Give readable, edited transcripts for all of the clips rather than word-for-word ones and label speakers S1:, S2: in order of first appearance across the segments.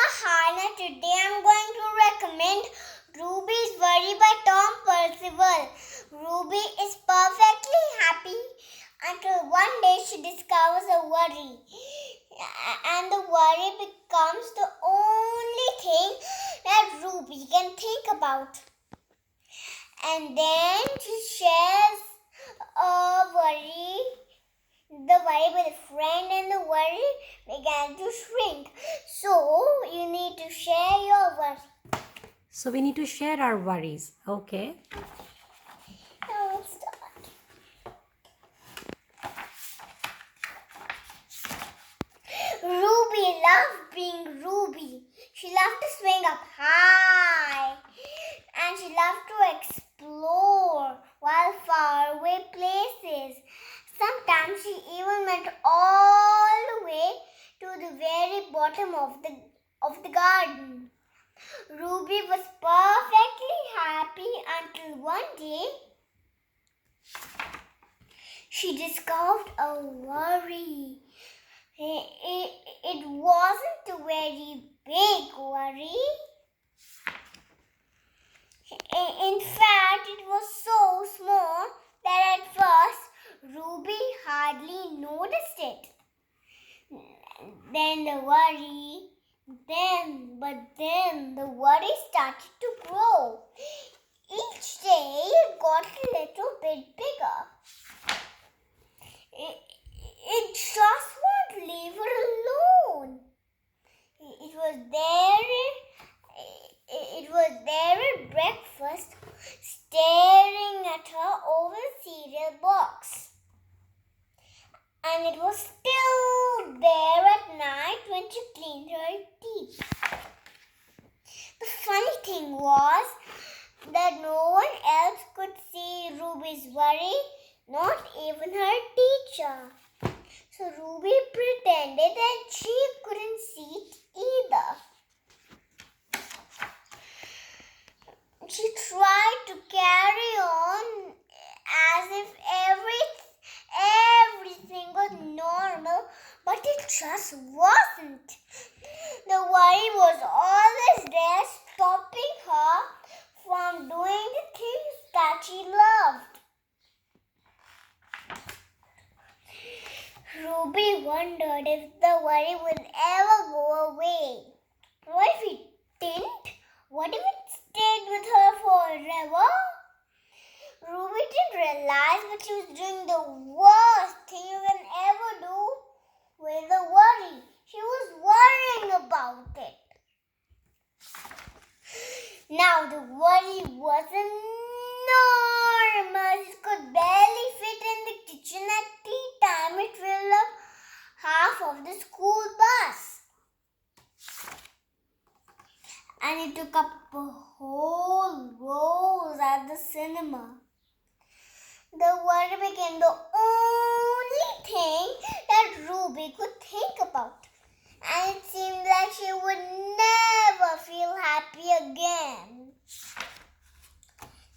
S1: Ahana. Today I'm going to recommend Ruby's Worry by Tom Percival. Ruby is perfectly happy until one day she discovers a worry. And the worry becomes the only thing that Ruby can think about. And then she shares the worry with a friend, and the worry began to shrink. So you need to share your worry.
S2: So we need to share our worries. Okay.
S1: Now let's start. Ruby loved being Ruby. She loved to swing up high, and she loved to explore wild, faraway places. Sometimes she even went all the way to the very bottom of the garden. Ruby was perfectly happy until one day she discovered a worry. It wasn't a very big worry. In fact, it was so small that at first Ruby hardly noticed it. Then the worry started to grow. Each day it got a little bit bigger. It just won't leave her alone. It was there at breakfast, staring at her over the cereal box. And it was still there at night when she cleaned her teeth. The funny thing was that no one else could see Ruby's worry, not even her teacher. So Ruby pretended that she couldn't see it either. She tried to carry on as if everything was normal, but it just wasn't. The worry was always there, stopping her from doing the things that she loved. Ruby wondered if the worry would ever go away. What if it didn't? What if it stayed with her forever? Ruby didn't realize that she was doing the worst thing you can ever do with a worry. She was worrying about it. Now the worry was enormous. It could barely fit in the kitchen at tea time. It filled up half of the school bus. And it took up a whole rows at the cinema. The worry became the only thing that Ruby could think about. And it seemed like she would never feel happy again.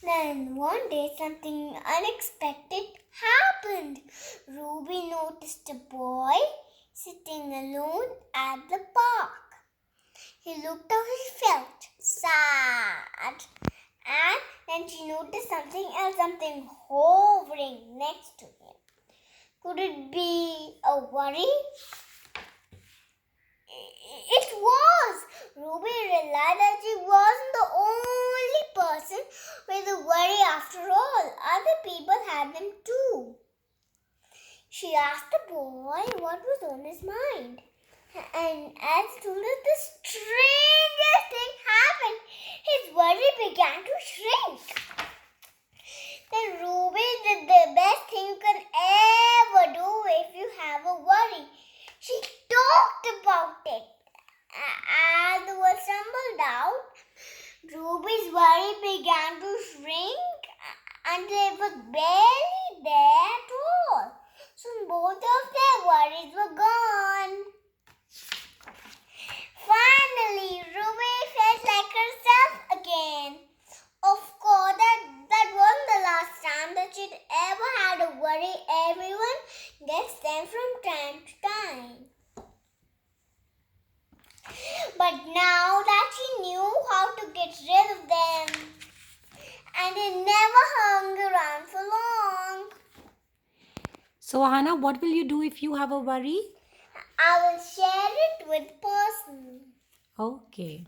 S1: Then one day something unexpected happened. Ruby noticed a boy sitting alone at the park. He looked how he felt, sad. And then she noticed something else, something hovering next to him. Could it be a worry? It was. Ruby realized that she wasn't the only person with a worry after all. Other people had them too. She asked the boy what was on his mind. And as soon as the strangest thing happened, his worry began to shrink. Then Ruby did the best thing you can ever do if you have a worry. She talked about it. As the words stumbled out, Ruby's worry began to shrink until it was barely there at all. Soon both of their worries were gone. Finally, Ruby felt like herself again. Of course, that wasn't the last time that she'd ever had a worry. Everyone gets them from time to time. But But now that she knew how to get rid of them, and they never hung around for long.
S2: So, Ahana, what will you do if you have a worry?
S1: I will share it with person.
S2: Okay.